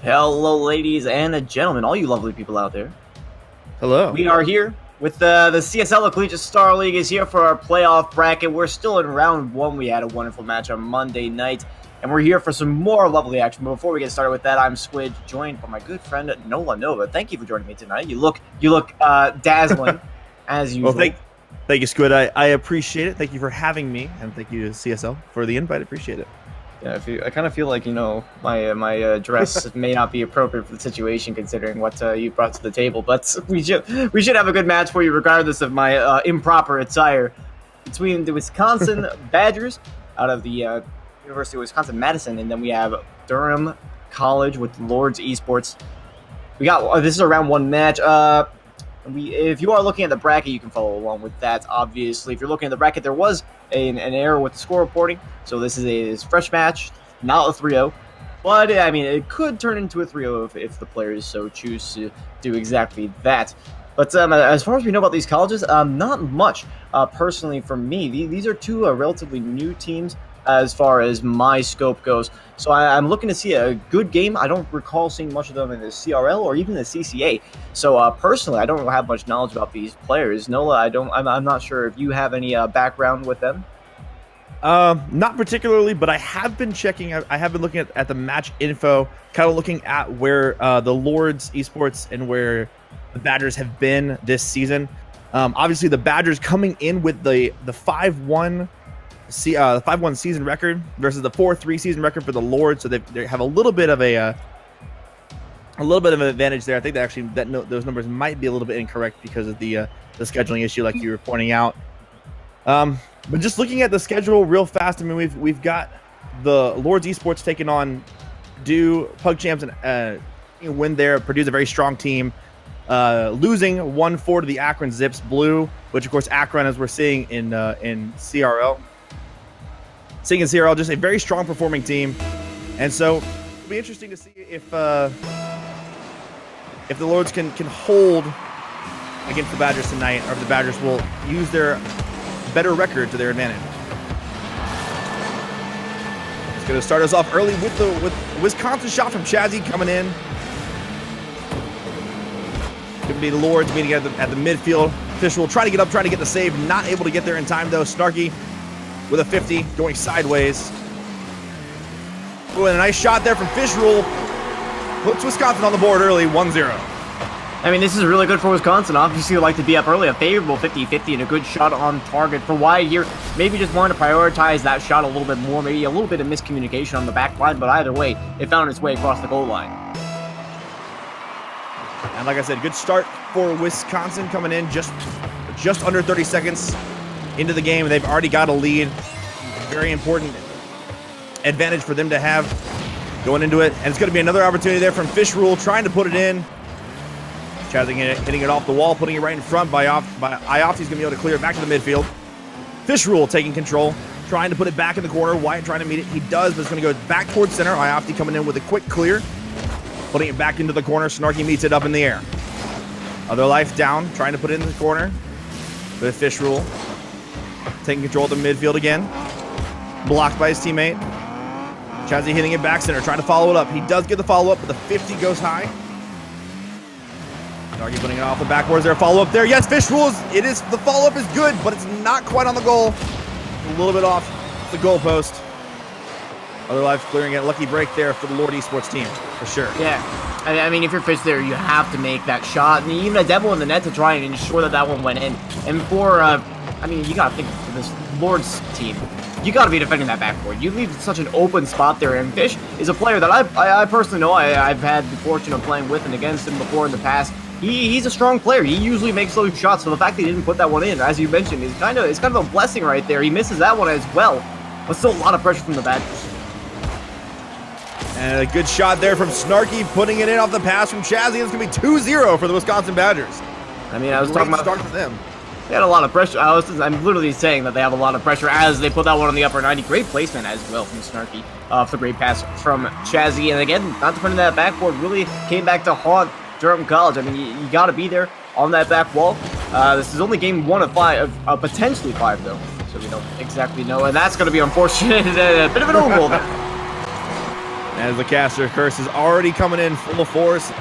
Hello, ladies and gentlemen, all you lovely people out there. Hello. We are here with the CSL Collegiate Star League is here for our playoff bracket. We're still in round one. We had a wonderful match on Monday night, and we're here for some more lovely action. But before we get started with that, I'm Squid, joined by my good friend Nola Nova. Thank you for joining me tonight. You look dazzling as usual. Well, thank you, Squid. I appreciate it. Thank you for having me, and thank you to CSL for the invite. I appreciate it. Yeah, I kind of feel like, my dress may not be appropriate for the situation considering what you brought to the table, but we should have a good match for you regardless of my improper attire. Between the Wisconsin Badgers out of the University of Wisconsin-Madison, and then we have Durham College with Lords Esports. We got this is a round one match. If you are looking at the bracket, you can follow along with that. Obviously, if you're looking at the bracket, there was an error with the score reporting, so this is a fresh match, not a 3-0. But I mean, it could turn into a 3-0 if the players so choose to do exactly that. But as far as we know about these colleges, not much. Personally, for me, these are two relatively new teams as far as my scope goes. So I'm looking to see a good game. I don't recall seeing much of them in the CRL or even the CCA. So personally, I don't have much knowledge about these players. Nola, I'm not sure if you have any background with them. Not particularly, but I have been checking. I have been looking at the match info, kind of looking at where the Lords Esports and where the Badgers have been this season. Obviously, the Badgers coming in with the 5-1. The 5-1 season record versus the 4-3 season record for the Lords, so they have a little bit of an advantage there. I think that those numbers might be a little bit incorrect because of the scheduling issue, like you were pointing out. But just looking at the schedule real fast, I mean we've got the Lords Esports taking on Pug Champs and win there. Purdue's a very strong team, losing 1-4 to the Akron Zips Blue, which of course Akron, as we're seeing in CRL. Seeing in CRL, just a very strong performing team, and so it'll be interesting to see if the Lords can hold against the Badgers tonight, or if the Badgers will use their better record to their advantage. It's going to start us off early with Wisconsin shot from Chazzy coming in. Could be the Lords meeting at the midfield. Fish will try to get up, trying to get the save, not able to get there in time though. Snarky with a 50, going sideways. Oh, and a nice shot there from Fish Rule. Puts Wisconsin on the board early, 1-0. I mean, this is really good for Wisconsin. Obviously, like to be up early. A favorable 50-50 and a good shot on target. For Wyatt here, maybe just wanted to prioritize that shot a little bit more. Maybe a little bit of miscommunication on the back line, but either way, it found its way across the goal line. And like I said, good start for Wisconsin coming in just under 30 seconds into the game. They've already got a lead. Very important advantage for them to have going into it. And it's going to be another opportunity there from Fish Rule, trying to put it in. Chazing it, hitting it off the wall, putting it right in front by Iofty's going to be able to clear it back to the midfield. Fish Rule taking control, trying to put it back in the corner. Wyatt trying to meet it. He does, but it's going to go back towards center. Iofty coming in with a quick clear, putting it back into the corner. Snarky meets it up in the air. Other Life down, trying to put it in the corner. With Fish Rule taking control of the midfield again. Blocked by his teammate. Chazzy hitting it back center, trying to follow it up. He does get the follow-up, but the 50 goes high. Snarky putting it off the backboard. Is there a follow-up there? Yes, Fish Rule the follow-up is good, but it's not quite on the goal. A little bit off the goal post. Other Life clearing it. Lucky break there for the Lord Esports team, for sure. Yeah. I mean, if you're Fish there, you have to make that shot. And even a devil in the net to try and ensure that one went in. And for, I mean, you got to think for this Lords team, you got to be defending that backboard. You leave such an open spot there. And Fish is a player that I personally know. I've had the fortune of playing with and against him before in the past. He's a strong player. He usually makes those shots. So the fact that he didn't put that one in, as you mentioned, is kind of a blessing right there. He misses that one as well. But still a lot of pressure from the Badgers. And a good shot there from Snarky, putting it in off the pass from Chazzy. It's going to be 2-0 for the Wisconsin Badgers. I mean, I was talking about start for them. They had a lot of pressure. I'm literally saying that they have a lot of pressure as they put that one on the upper 90. Great placement as well from Snarky. The great pass from Chazzy. And again, not defending that backboard, really came back to haunt Durham College. I mean, you got to be there on that back wall. This is only game 1 of 5, potentially 5 though. So we don't exactly know. And that's going to be unfortunate. A bit of an own goal there. As the caster curse is already coming in full force.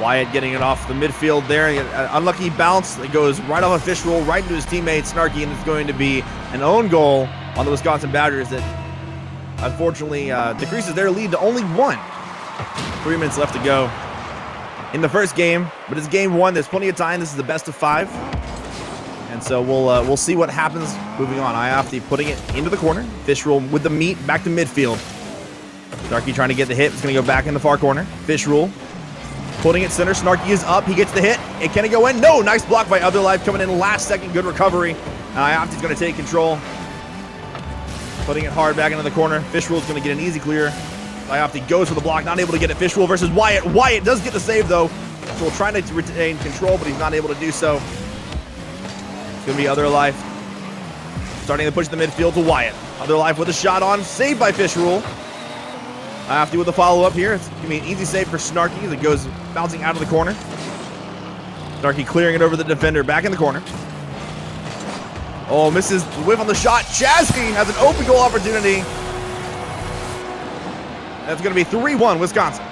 Wyatt getting it off the midfield there. An unlucky bounce that goes right off a fish roll, right into his teammate, Snarky, and it's going to be an own goal on the Wisconsin Badgers that unfortunately decreases their lead to only 1. 3 minutes left to go in the first game, but it's game 1. There's plenty of time. This is the best of 5. And so we'll see what happens moving on. Iofty putting it into the corner. Fish roll with the meat back to midfield. Snarky trying to get the hit. It's going to go back in the far corner. Fish roll. Putting it center. Snarky is up. He gets the hit. And can it go in? No. Nice block by Otherlife coming in last second. Good recovery. Iofty's going to take control. Putting it hard back into the corner. Fish roll is going to get an easy clear. Iofty goes for the block. Not able to get it. Fish roll versus Wyatt. Wyatt does get the save though. So we're trying to retain control, but he's not able to do so. It's going to be Otherlife. Starting to push the midfield to Wyatt. Otherlife with a shot on. Saved by Fish roll. Iofty with a follow-up here. It's going to be an easy save for Snarky as it goes bouncing out of the corner. Snarky clearing it over the defender. Back in the corner. Oh, misses the whiff on the shot. Jazzy has an open goal opportunity. That's going to be 3-1 Wisconsin.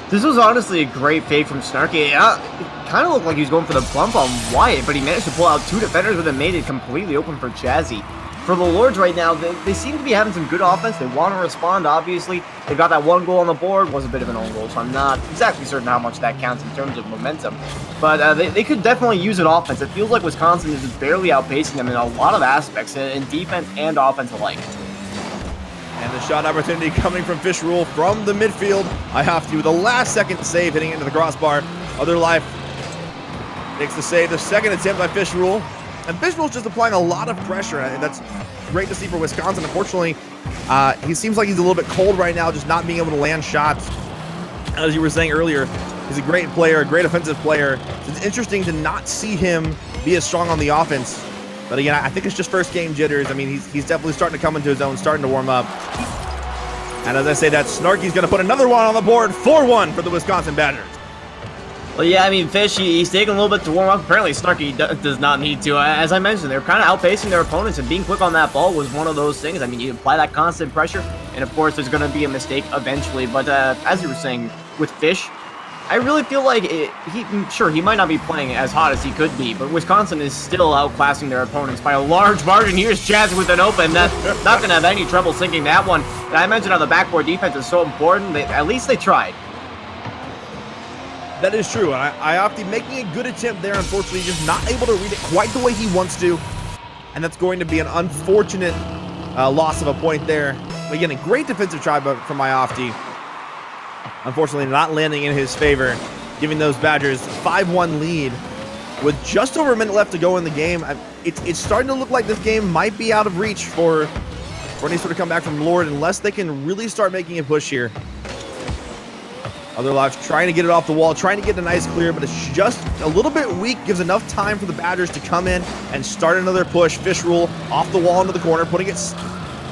This was honestly a great fake from Snarky. It kind of looked like he was going for the bump on Wyatt, but he managed to pull out 2 defenders with it, made it completely open for Jazzy. For the Lords right now, they seem to be having some good offense. They want to respond, obviously. They got that 1 goal on the board. Was a bit of an own goal, so I'm not exactly certain how much that counts in terms of momentum. But they could definitely use an offense. It feels like Wisconsin is barely outpacing them in a lot of aspects, in defense and offense alike. And the shot opportunity coming from Fish Rule from the midfield. Iofty with a last-second save hitting into the crossbar. Otherlife makes the save. The second attempt by Fish Rule. And Fish Rule's just applying a lot of pressure, and that's great to see for Wisconsin. Unfortunately, he seems like he's a little bit cold right now, just not being able to land shots. As you were saying earlier, he's a great player, a great offensive player. So it's interesting to not see him be as strong on the offense. But again, I think it's just first game jitters. I mean, he's definitely starting to come into his own, starting to warm up. And as I say that, Snarky's going to put another one on the board. 4-1 for the Wisconsin Badgers. Well, yeah, I mean, Fish, he's taking a little bit to warm up. Apparently, Snarky does not need to. As I mentioned, they're kind of outpacing their opponents, and being quick on that ball was one of those things. I mean, you apply that constant pressure, and of course, there's going to be a mistake eventually. But as you were saying, with Fish, I really feel like he might not be playing as hot as he could be, but Wisconsin is still outclassing their opponents by a large margin. Here's Chaz with an open. That's not going to have any trouble sinking that one. And I mentioned how the backboard defense is so important. At least they tried. That is true. Iofty making a good attempt there. Unfortunately, just not able to read it quite the way he wants to. And that's going to be an unfortunate loss of a point there. But again, a great defensive try from Iofty. Unfortunately, not landing in his favor, giving those Badgers a 5-1 lead with just over a minute left to go in the game. It's starting to look like this game might be out of reach for any sort of comeback from Lord unless they can really start making a push here. Otherlife trying to get it off the wall, trying to get a nice clear, but it's just a little bit weak. Gives enough time for the Badgers to come in and start another push. Fish Rule off the wall into the corner, putting it,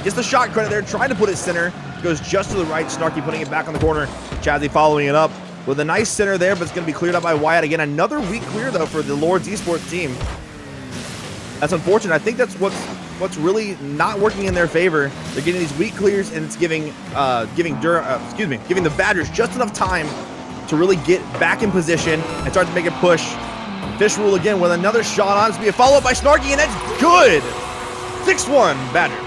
gets the shot credit there, trying to put it center. Goes just to the right. Snarky putting it back on the corner. Chazzy following it up with a nice center there, but it's going to be cleared up by Wyatt. Again, another weak clear, though, for the Lords Esports team. That's unfortunate. I think that's what's really not working in their favor. They're getting these weak clears, and it's giving the Badgers just enough time to really get back in position and start to make a push. Fish Rule again with another shot on. It's going to be a follow-up by Snarky, and that's good. 6-1 Badgers.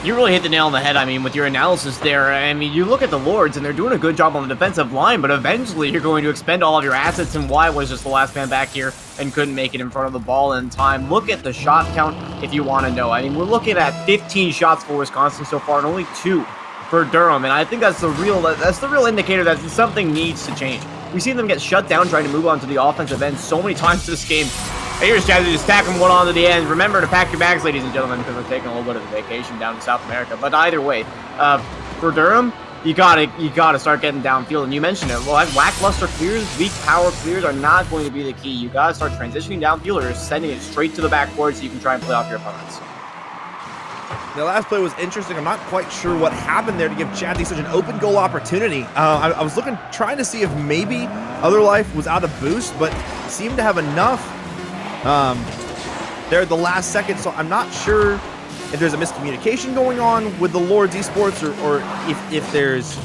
You really hit the nail on the head, I mean, with your analysis there. I mean, you look at the Lords, and they're doing a good job on the defensive line, but eventually you're going to expend all of your assets, and Wyatt was just the last man back here and couldn't make it in front of the ball in time. Look at the shot count if you want to know. I mean, we're looking at 15 shots for Wisconsin so far and only 2 for Durham, and I think that's the real indicator that something needs to change. We've seen them get shut down trying to move on to the offensive end so many times this game. Here's Jazzy just tacking one onto the end. Remember to pack your bags, ladies and gentlemen, because we're taking a little bit of a vacation down to South America. But either way, for Durham, you gotta start getting downfield. And you mentioned it. Well, lackluster clears, weak power clears are not going to be the key. You gotta start transitioning downfield or sending it straight to the backboard so you can try and play off your opponents. The last play was interesting. I'm not quite sure what happened there to give Chadley such an open goal opportunity. I was trying to see if maybe Otherlife was out of boost, but seemed to have enough there at the last second. So I'm not sure if there's a miscommunication going on with the Lords Esports or if there's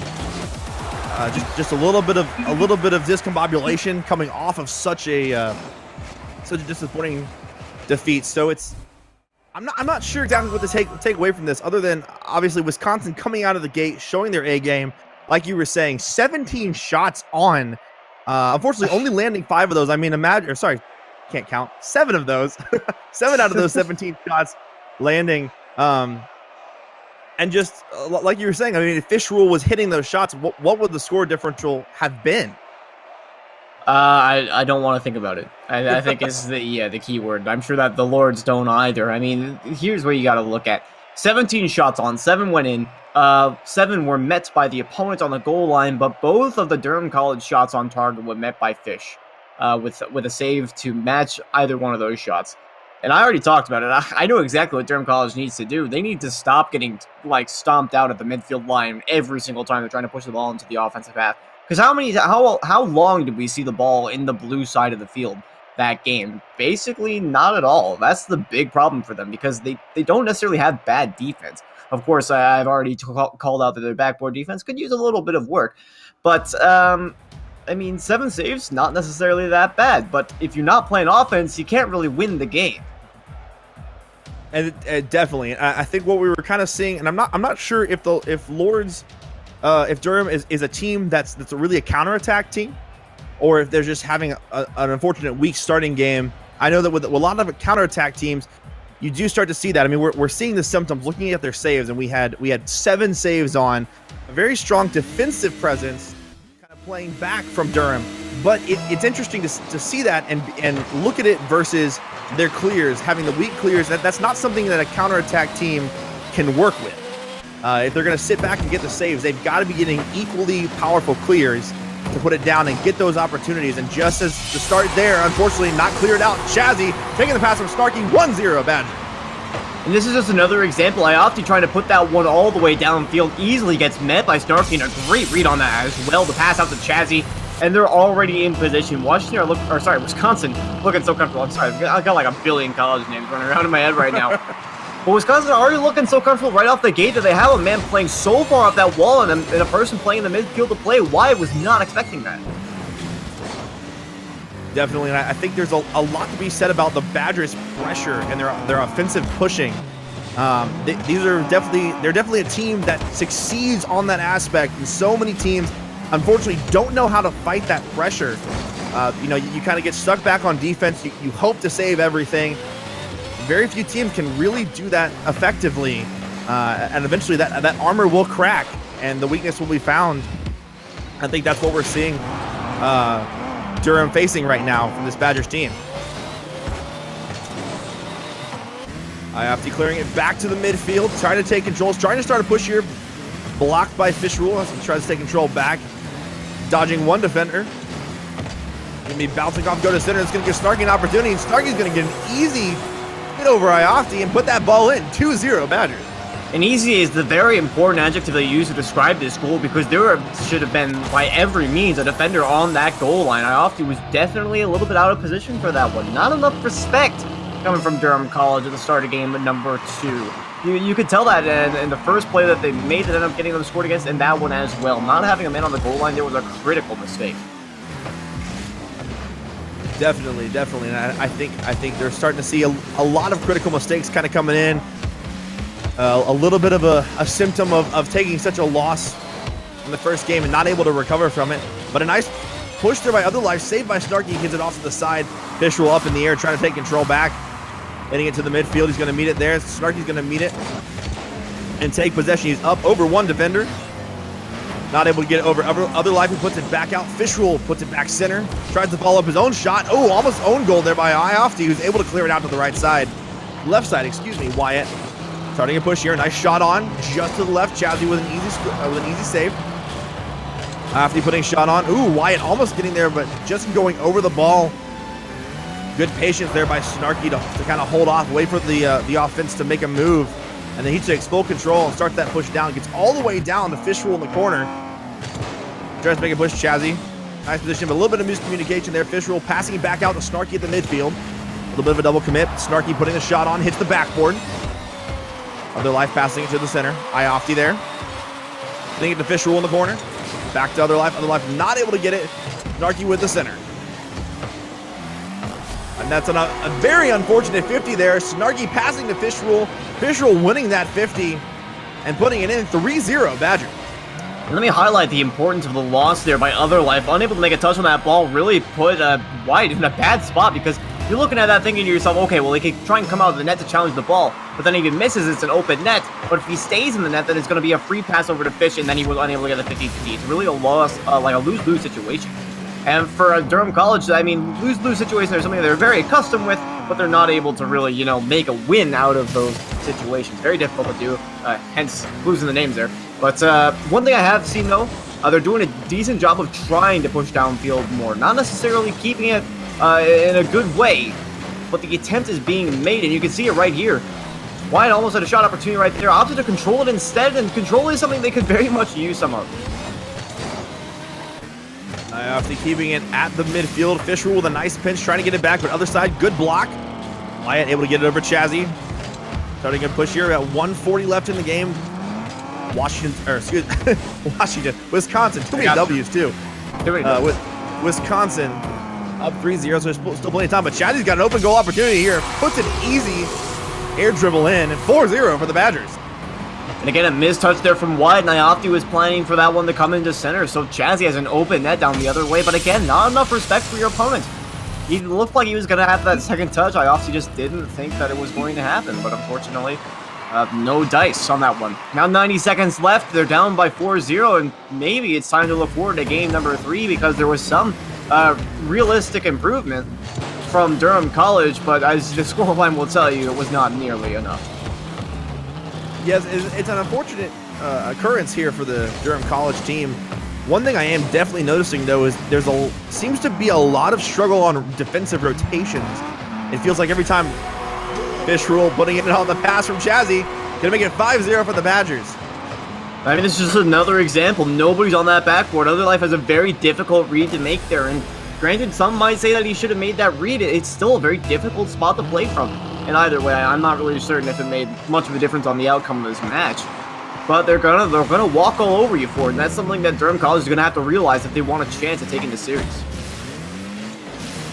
just a little bit of discombobulation coming off of such a disappointing defeat. So I'm not sure exactly what to take away from this, other than obviously Wisconsin coming out of the gate, showing their A game. Like you were saying, 17 shots on. Unfortunately, only landing 5 of those. I mean, can't count. 7 of those. 7 out of those 17 shots landing. And just like you were saying, I mean, if Fish Rule was hitting those shots, what would the score differential have been? I don't want to think about it. I think it's the key word. I'm sure that the Lords don't either. I mean, here's where you got to look at. 17 shots on, 7 went in. 7 were met by the opponent on the goal line, but both of the Durham College shots on target were met by Fish, with a save to match either one of those shots. And I already talked about it. I know exactly what Durham College needs to do. They need to stop getting stomped out at the midfield line every single time they're trying to push the ball into the offensive half. Because how long did we see the ball in the blue side of the field that game? Basically, not at all. That's the big problem for them, because they don't necessarily have bad defense. Of course, I've already called out that their backboard defense could use a little bit of work. But, I mean, 7 saves, not necessarily that bad. But if you're not playing offense, you can't really win the game. And definitely, I think what we were kind of seeing, and I'm not sure if Lords, if Durham is a team that's really a counterattack team, or if they're just having an unfortunate weak starting game. I know that with a lot of counterattack teams, you do start to see that. I mean, we're seeing the symptoms looking at their saves, and we had 7 saves on, a very strong defensive presence, kind of playing back from Durham. But it's interesting to see that and look at it versus their clears, having the weak clears. That's not something that a counterattack team can work with. If they're going to sit back and get the saves, they've got to be getting equally powerful clears to put it down and get those opportunities. And just as the start there, unfortunately, not cleared out. Chazzy taking the pass from Snarky, 1-0 Badger. And this is just another example. Iofty trying to put that one all the way downfield, easily gets met by Snarky, and a great read on that as well. The pass out to Chazzy, and they're already in position. Wisconsin looking so comfortable. I'm sorry, I got like a billion college names running around in my head right now. But Wisconsin already looking so comfortable right off the gate that they have a man playing so far off that wall and a person playing in the midfield to play. Why was not expecting that? Definitely, and I think there's a lot to be said about the Badgers' pressure and their offensive pushing. They're definitely a team that succeeds on that aspect, and so many teams, unfortunately, don't know how to fight that pressure. You kind of get stuck back on defense. You hope to save everything. Very few teams can really do that effectively, and eventually that armor will crack, and the weakness will be found. I think that's what we're seeing Durham facing right now from this Badgers team. Iofty clearing it back to the midfield, trying to take control, trying to start a push here. Blocked by Fish Rule as he tries to take control back. Dodging one defender. Gonna be bouncing off, go to center. It's gonna give Snarky an opportunity, and Snarky's gonna get an easy hit over Iofty and put that ball in. 2-0 Badgers. And easy is the very important adjective they use to describe this goal, because there should have been, by every means, a defender on that goal line. Iofty was definitely a little bit out of position for that one. Not enough respect coming from Durham College at the start of game number 2. You could tell that in the first play that they made that ended up getting them scored against, and that one as well. Not having a man on the goal line there was a critical mistake. Definitely. And I think they're starting to see a lot of critical mistakes kind of coming in. A little bit of a symptom of taking such a loss in the first game and not able to recover from it. But a nice push there by Otherlife, saved by Snarky, gets it off to the side. Fischel up in the air, trying to take control back. Hitting it to the midfield, he's going to meet it there. Snarky's going to meet it and take possession. He's up over one defender. Not able to get it over Otherlife, who puts it back out. Fischel puts it back center. Tries to follow up his own shot. Oh, almost own goal there by Iofty, who's able to clear it out to the right side. Left side, excuse me, Wyatt. Starting a push here. Nice shot on. Just to the left. Chazzy with an easy save. Iofty putting a shot on. Ooh, Wyatt almost getting there, but just going over the ball. Good patience there by Snarky to kind of hold off, wait for the offense to make a move. And then he takes full control and starts that push down. Gets all the way down to Fischel in the corner. Tries to make a push, Chazzy. Nice position, but a little bit of miscommunication there. Fischel passing back out to Snarky at the midfield. A little bit of a double commit. Snarky putting the shot on, hits the backboard. Otherlife passing it to the center. Iofty there. Getting it to Fischel in the corner. Back to Other Life. Other Life not able to get it. Snarky with the center. And that's a very unfortunate 50 there. Snarky passing to Fish Rule. Fish Rule winning that 50 and putting it in 3-0 Badger. Let me highlight the importance of the loss there by Other Life. Unable to make a touch on that ball really put White in a bad spot, because you're looking at that thinking to yourself, okay, well, he could try and come out of the net to challenge the ball, but then if he misses, it's an open net. But if he stays in the net, then it's going to be a free pass over to Fish, and then he was unable to get the 50-50. It's really a loss, like a lose-lose situation. And for Durham College, I mean, lose-lose situations are something they're very accustomed with, but they're not able to really, you know, make a win out of those situations. Very difficult to do, hence losing the names there. But one thing I have seen, though, they're doing a decent job of trying to push downfield more. Not necessarily keeping it in a good way, but the attempt is being made, and you can see it right here. Wyatt almost had a shot opportunity right there, opted to control it instead, and control is something they could very much use some of. After keeping it at the midfield, Fish Rule with a nice pinch, trying to get it back, but other side, good block. Wyatt able to get it over Chazzy. Starting a push here at 1:40 left in the game. Washington, Wisconsin, too many W's too. With Wisconsin up 3-0, so there's still plenty of time, but Chazzy's got an open goal opportunity here. Puts an easy air dribble in, and 4-0 for the Badgers. And again, a missed touch there from White. Iofti was planning for that one to come into center, so Chazzy has an open net down the other way. But again, not enough respect for your opponent. He looked like he was going to have that second touch. Iofti just didn't think that it was going to happen, but unfortunately, no dice on that one. Now 90 seconds left. They're down by 4-0, and maybe it's time to look forward to game number 3, because there was some realistic improvement from Durham College, but as the scoreline will tell you, it was not nearly enough. Yes, it's an unfortunate occurrence here for the Durham College team. One thing I am definitely noticing, though, is seems to be a lot of struggle on defensive rotations. It feels like every time Fish Rule putting it on the pass from Chazzy, gonna make it 5-0 for the Badgers. I mean, this is just another example. Nobody's on that backboard. Other Life has a very difficult read to make there, and granted, some might say that he should have made that read. It's still a very difficult spot to play from. And either way, I'm not really certain if it made much of a difference on the outcome of this match. But they're gonna walk all over you for it, and that's something that Durham College is gonna have to realize if they want a chance at taking the series.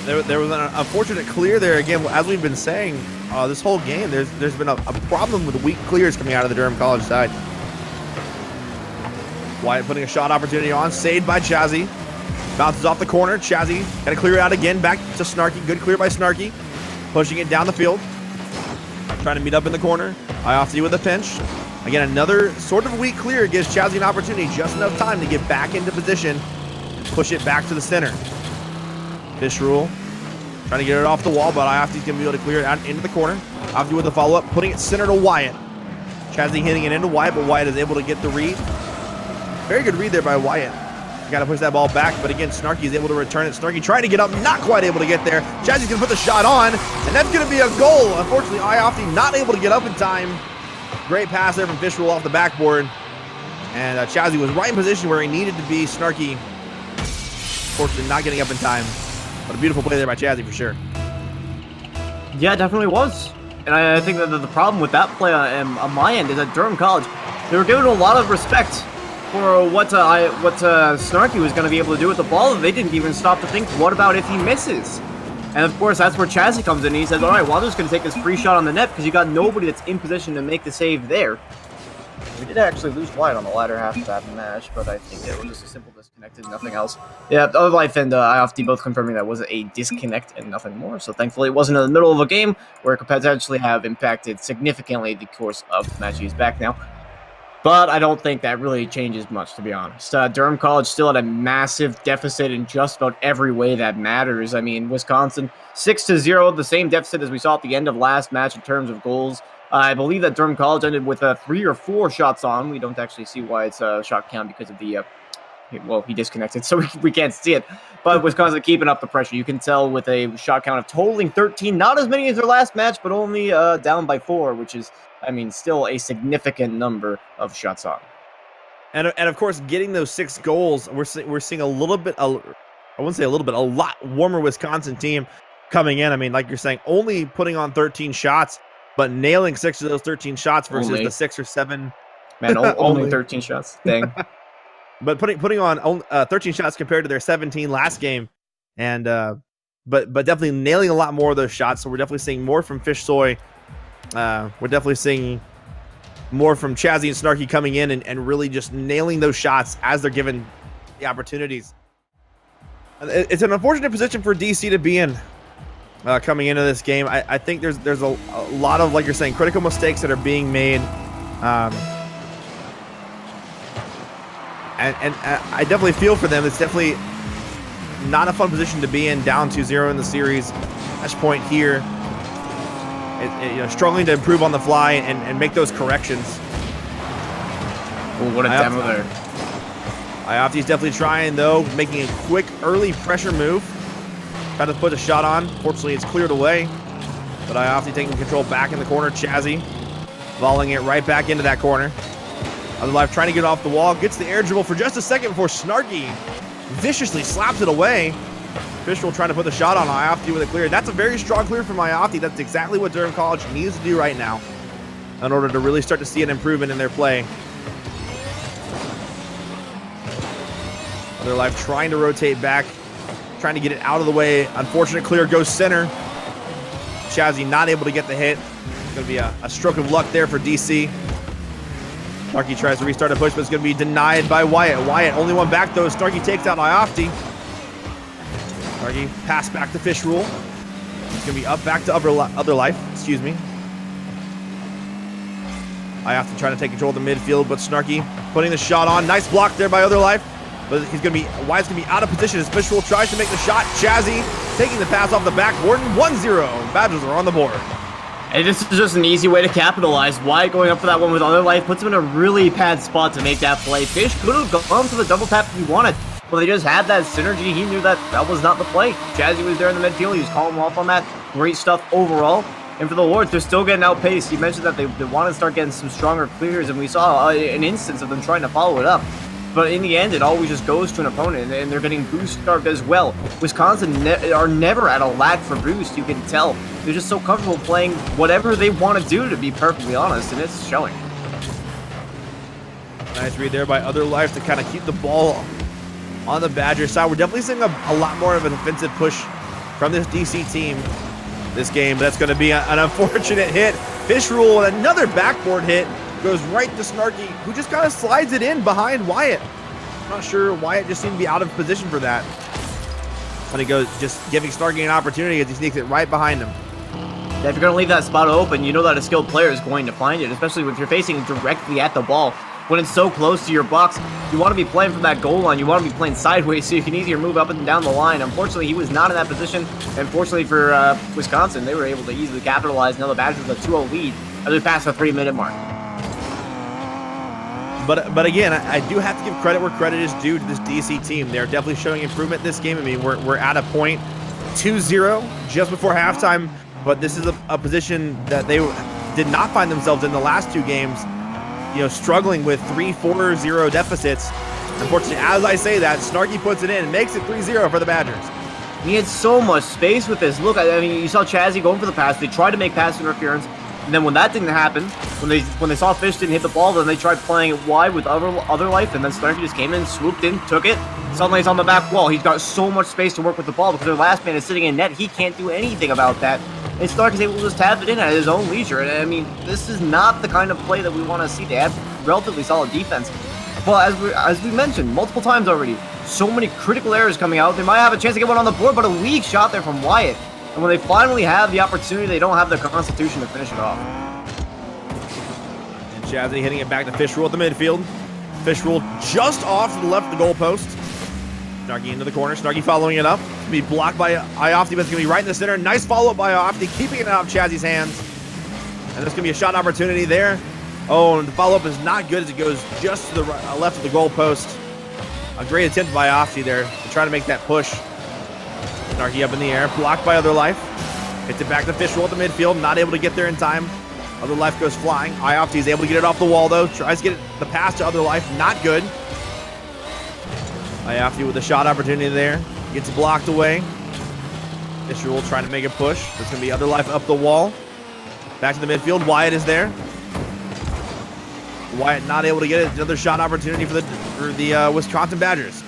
There was an unfortunate clear there again. As we've been saying this whole game, there's been a problem with weak clears coming out of the Durham College side. Wyatt putting a shot opportunity on, saved by Chazzy. Bounces off the corner. Chazzy got to clear it out again. Back to Snarky. Good clear by Snarky. Pushing it down the field. Trying to meet up in the corner. Iofti with a pinch. Again, another sort of weak clear gives Chazzy an opportunity. Just enough time to get back into position. Push it back to the center. Fish Rule. Trying to get it off the wall, but Iofti's going to be able to clear it out into the corner. Iofti with the follow-up. Putting it center to Wyatt. Chazzy hitting it into Wyatt, but Wyatt is able to get the read. Very good read there by Wyatt. Got to push that ball back, but again, Snarky is able to return it. Snarky trying to get up, not quite able to get there. Chazzy's going to put the shot on, and that's going to be a goal. Unfortunately, Iofti not able to get up in time. Great pass there from Fish Rule off the backboard. And Chazzy was right in position where he needed to be. Snarky, unfortunately, not getting up in time. But a beautiful play there by Chazzy for sure. Yeah, it definitely was. And I think that the problem with that play on my end is that Durham College, they were given a lot of respect for what Snarky was going to be able to do with the ball, and they didn't even stop to think, what about if he misses? And of course, that's where Chazzy comes in. He says, all right, well, I'm just going to take this free shot on the net because you got nobody that's in position to make the save there. We did actually lose White on the latter half of that match, but I think it was just a simple disconnect and nothing else. Yeah, Other Life and Iofti both confirming that was a disconnect and nothing more. So thankfully, it wasn't in the middle of a game where it could potentially have impacted significantly the course of the match. He's back now. But I don't think that really changes much, to be honest. Durham College still had a massive deficit in just about every way that matters. I mean, Wisconsin 6-0, the same deficit as we saw at the end of last match in terms of goals. I believe that Durham College ended with 3 or 4 shots on. We don't actually see why it's a shot count because of the well, he disconnected, so we can't see it. But Wisconsin keeping up the pressure. You can tell with a shot count of totaling 13, not as many as their last match, but only down by 4, which is, I mean, still a significant number of shots on. And of course, getting those 6 goals, we're seeing a little bit, I wouldn't say a little bit, a lot warmer Wisconsin team coming in. I mean, like you're saying, only putting on 13 shots, but nailing 6 of those 13 shots versus the 6 or 7. Man, only 13 shots. Dang. but putting on 13 shots compared to their 17 last game, and but definitely nailing a lot more of those shots. So we're definitely seeing more from Fish Soy. We're definitely seeing more from Chazzy and Snarky coming in and really just nailing those shots as they're given the opportunities. It's an unfortunate position for DC to be in coming into this game. I think there's a lot of, like you're saying, critical mistakes that are being made. And I definitely feel for them. It's definitely not a fun position to be in, down 2-0 in the series. Match point here. Struggling to improve on the fly and make those corrections. Ooh, what a demo there. Iofti's definitely trying, though, making a quick early pressure move. Trying to put a shot on. Fortunately, it's cleared away. But Iofti taking control back in the corner. Chazzy volleying it right back into that corner. Other Life trying to get off the wall. Gets the air dribble for just a second before Snarky viciously slaps it away. Official trying to put the shot on Iofti with a clear. That's a very strong clear from Iofti. That's exactly what Durham College needs to do right now in order to really start to see an improvement in their play. Other Life trying to rotate back, trying to get it out of the way. Unfortunate clear goes center. Chazzy not able to get the hit. It's going to be a stroke of luck there for DC. Snarky tries to restart a push, but it's going to be denied by Wyatt. Wyatt only one back, though. Snarky takes out Iofti. Snarky pass back to Fish Rule. It's going to be up back to Other Life. Excuse me. Iofti trying to take control of the midfield, but Snarky putting the shot on. Nice block there by Other Life. But Wyatt's going to be out of position as Fish Rule tries to make the shot. Chazzy taking the pass off the backboard. 1-0. Badgers are on the board. And this is just an easy way to capitalize. Wyatt going up for that one with Other Life puts him in a really bad spot to make that play. Fish could have gone for the double tap if he wanted. Well, they just had that synergy. He knew that was not the play. Chazzy was there in the midfield. He was calling him off on that. Great stuff overall. And for the Lords, they're still getting outpaced. You mentioned that they want to start getting some stronger clears, and we saw an instance of them trying to follow it up. But in the end, it always just goes to an opponent, and they're getting boost starved as well. Wisconsin are never at a lack for boost, you can tell. They're just so comfortable playing whatever they want to do, to be perfectly honest, and it's showing. Nice read there by Other Life to kind of keep the ball on the Badger side. We're definitely seeing a lot more of an offensive push from this DC team this game. That's going to be an unfortunate hit. Fish Rule with another backboard hit. Goes right to Snarky, who just kind of slides it in behind Wyatt. I'm not sure. Wyatt just seemed to be out of position for that. And he goes, just giving Snarky an opportunity as he sneaks it right behind him. Yeah, if you're going to leave that spot open, you know that a skilled player is going to find it, especially if you're facing directly at the ball. When it's so close to your box, you want to be playing from that goal line. You want to be playing sideways so you can easier move up and down the line. Unfortunately, he was not in that position. And fortunately for Wisconsin, they were able to easily capitalize. Now the Badgers with a 2-0 lead as we pass the 3-minute mark. But again, I do have to give credit where credit is due to this DC team. They're definitely showing improvement this game. I mean, we're at a point 2-0 just before halftime, but this is a position that they did not find themselves in the last two games, struggling with 3-4-0 deficits. Unfortunately, as I say that, Snarky puts it in and makes it 3-0 for the Badgers. He had so much space with this. Look, I mean, you saw Chazzy going for the pass. They tried to make pass interference. And then when that didn't happen, when they saw Fish didn't hit the ball, then they tried playing it wide with Other Life, and then Snarky just came in, swooped in, took it. Suddenly it's on the back wall. He's got so much space to work with the ball because their last man is sitting in net. He can't do anything about that. And Snarky's able to just tap it in at his own leisure. And I mean, this is not the kind of play that we want to see. They have relatively solid defense. But as we mentioned multiple times already, so many critical errors coming out. They might have a chance to get one on the board, but a weak shot there from Wyatt. And when they finally have the opportunity, they don't have the constitution to finish it off. And Chazzy hitting it back to Fish Rule at the midfield. Fish Rule just off to the left of the goalpost. Snarky into the corner. Snarky following it up. It's going to be blocked by Iofti, but it's going to be right in the center. Nice follow-up by Iofti, keeping it out of Chazzy's hands. And there's going to be a shot opportunity there. Oh, and the follow-up is not good as it goes just to the left of the goalpost. A great attempt by Iofti there to try to make that push. Snarky up in the air, blocked by Other Life. Hits it back to Fish Rule at the midfield, not able to get there in time. Other Life goes flying. Iofti is able to get it off the wall, though. Tries to get the pass to Other Life, not good. Iofti with a shot opportunity there. Gets blocked away. Fish Rule trying to make a push. There's going to be Other Life up the wall. Back to the midfield. Wyatt is there. Wyatt not able to get it. Another shot opportunity for the Wisconsin Badgers.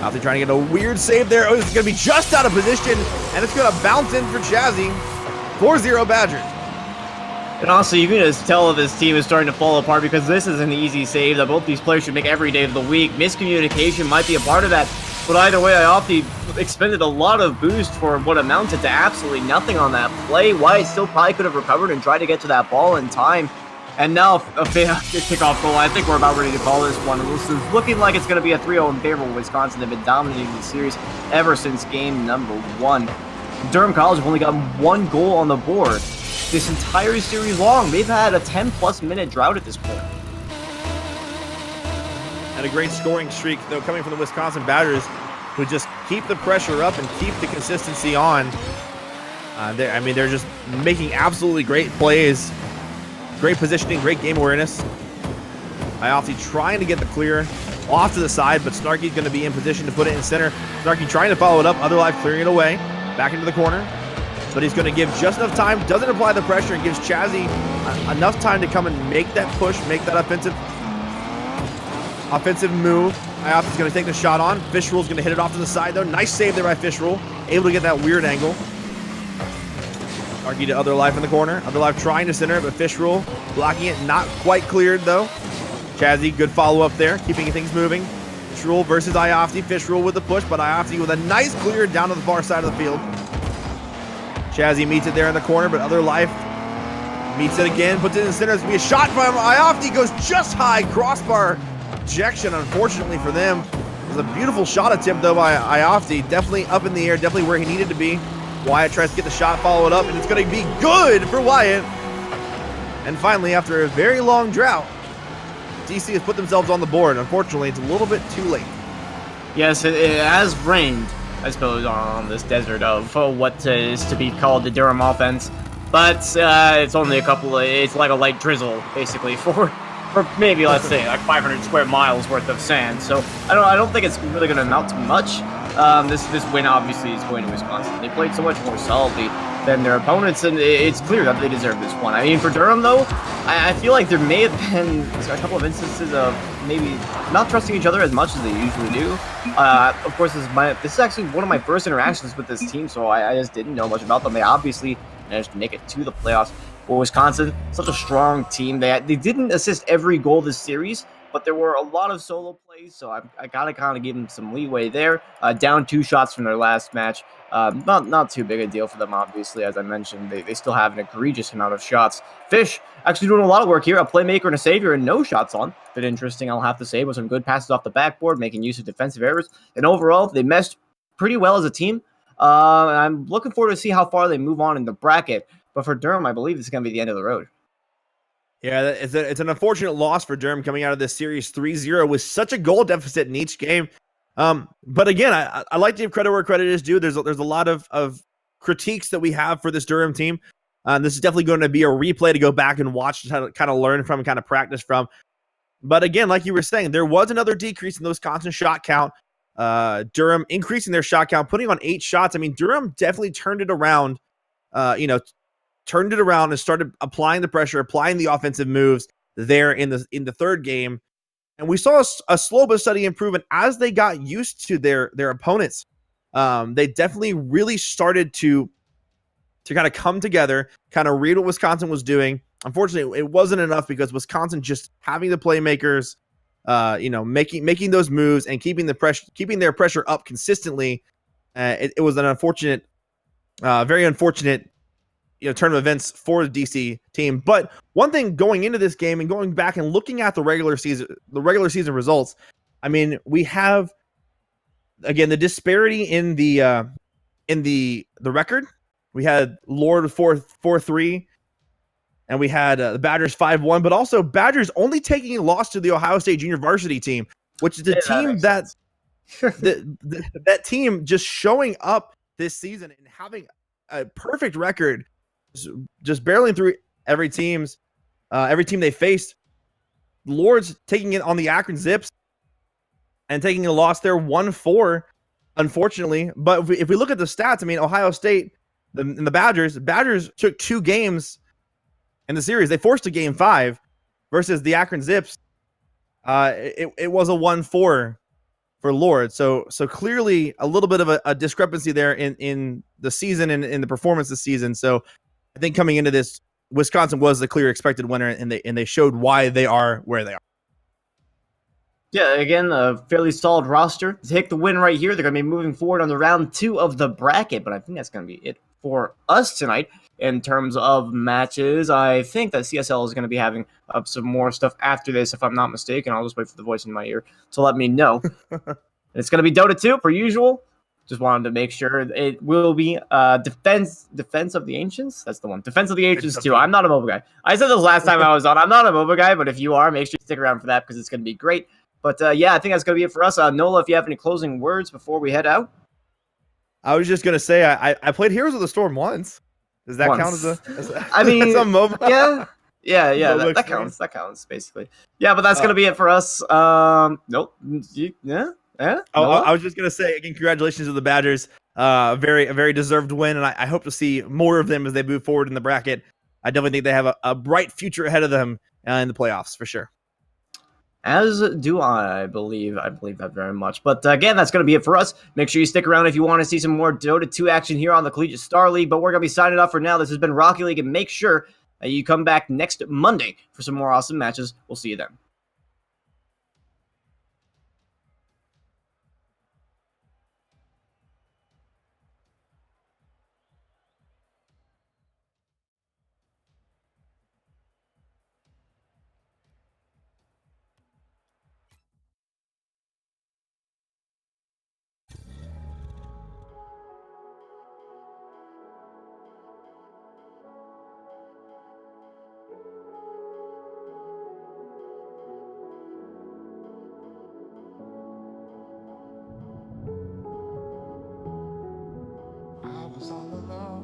Out trying to get a weird save there. Oh, this is going to be just out of position, and it's going to bounce in for Chazzy. 4-0 Badgers. And also, you can just tell that this team is starting to fall apart because this is an easy save that both these players should make every day of the week. Miscommunication might be a part of that, but either way, Iofti expended a lot of boost for what amounted to absolutely nothing on that play. Wyatt still probably could have recovered and tried to get to that ball in time. And now a kickoff goal. I think we're about ready to call this one. This is looking like it's going to be a 3-0 in favor of Wisconsin. They've been dominating the series ever since game number 1. Durham College have only got 1 goal on the board this entire series long. They've had a 10-plus minute drought at this point. And a great scoring streak, though, coming from the Wisconsin Badgers, who just keep the pressure up and keep the consistency on. They're just making absolutely great plays. Great positioning, great game awareness. Iofti trying to get the clear off to the side, but Snarky's going to be in position to put it in center. Snarky trying to follow it up, Other Life clearing it away, back into the corner. But he's going to give just enough time, doesn't apply the pressure, and gives Chazzy enough time to come and make that push, make that offensive move. Iofti's going to take the shot on. Fish Rule's going to hit it off to the side, though. Nice save there by Fish Rule. Able to get that weird angle. Snarky to Other Life in the corner. Other Life trying to center it, but Fish Rule blocking it. Not quite cleared, though. Chazzy, good follow-up there, keeping things moving. Fish Rule versus Iofti. Fish Rule with the push, but Iofti with a nice clear down to the far side of the field. Chazzy meets it there in the corner, but Other Life meets it again, puts it in the center. It's going to be a shot from Iofti. Goes just high. Crossbar ejection, unfortunately for them. It was a beautiful shot attempt, though, by Iofti. Definitely up in the air, definitely where he needed to be. Wyatt tries to get the shot, follow it up, and it's going to be good for Wyatt. And finally, after a very long drought, DC has put themselves on the board. Unfortunately, it's a little bit too late. Yes, it has rained, I suppose, on this desert of what is to be called the Durham offense. But it's only it's like a light drizzle, basically, for maybe, let's say, like 500 square miles worth of sand. So I don't think it's really going to amount to much. This win obviously is going to Wisconsin. They played so much more solidly than their opponents, and it's clear that they deserve this one. I mean, for Durham, though, I feel like there may have been a couple of instances of maybe not trusting each other as much as they usually do. Of course, this is actually one of my first interactions with this team, so I just didn't know much about them. They obviously managed to make it to the playoffs. Well, Wisconsin, such a strong team. They didn't assist every goal this series, but there were a lot of solo plays, so I gotta kind of give them some leeway there. Down 2 shots from their last match. Not too big a deal for them, obviously. As I mentioned, they still have an egregious amount of shots. Fish actually doing a lot of work here, a playmaker and a savior, and no shots on. Bit interesting, I'll have to say, with some good passes off the backboard, making use of defensive errors. And overall, they meshed pretty well as a team. And I'm looking forward to see how far they move on in the bracket. But for Durham, I believe this is going to be the end of the road. Yeah, it's an unfortunate loss for Durham coming out of this series 3-0 with such a goal deficit in each game. But again, I like to give credit where credit is due. There's a lot of critiques that we have for this Durham team. This is definitely going to be a replay to go back and watch, to kind of learn from and kind of practice from. But again, like you were saying, there was another decrease in the Wisconsin shot count. Durham increasing their shot count, putting on 8 shots. I mean, Durham definitely turned it around. Turned it around and started applying the pressure, applying the offensive moves there in the third game. And we saw a slow but steady improvement as they got used to their opponents. They definitely really started to kind of come together, kind of read what Wisconsin was doing. Unfortunately, it wasn't enough because Wisconsin just having the playmakers, making those moves and keeping their pressure up consistently. It was an unfortunate, very unfortunate turn of events for the DC team. But one thing going into this game and going back and looking at the regular season results, I mean, we have again the disparity in the record. We had Lord 4-3, and we had the Badgers 5-1, but also Badgers only taking a loss to the Ohio State Junior Varsity team, which is the team that team just showing up this season and having a perfect record, just barreling through every team they faced. Lords taking it on the Akron Zips and taking a loss there 1-4, unfortunately. But if we look at the stats, I mean, Ohio State and the Badgers took 2 games in the series. They forced a game 5. versus the Akron Zips, it was a 1-4 for Lord. So clearly a little bit of a discrepancy there in the season and in the performance this season. So I think coming into this, Wisconsin was the clear expected winner, and they showed why they are where they are. Yeah, again, a fairly solid roster. To take the win right here, they're going to be moving forward on the round 2 of the bracket, but I think that's going to be it for us tonight. In terms of matches, I think that CSL is going to be having up some more stuff after this, if I'm not mistaken. I'll just wait for the voice in my ear to let me know. It's going to be Dota 2, per usual. Just wanted to make sure it will be Defense of the Ancients. That's the one. Defense of the Ancients 2. I'm not a MOBA guy. I said this last time I was on. I'm not a MOBA guy, but if you are, make sure you stick around for that because it's going to be great. But yeah, I think that's going to be it for us. Nola, if you have any closing words before we head out. I was just going to say, I played Heroes of the Storm once. Does that count as a I mean, as a MOBA? Yeah, MOBA that counts. That counts, basically. Yeah, but that's going to be it for us. Nope. Yeah. I was just going to say, again, congratulations to the Badgers. A very deserved win, and I hope to see more of them as they move forward in the bracket. I definitely think they have a bright future ahead of them in the playoffs, for sure. As do I believe that very much. But again, that's going to be it for us. Make sure you stick around if you want to see some more Dota 2 action here on the Collegiate Star League. But we're going to be signing off for now. This has been Rocky League, and make sure that you come back next Monday for some more awesome matches. We'll see you then. I was all alone.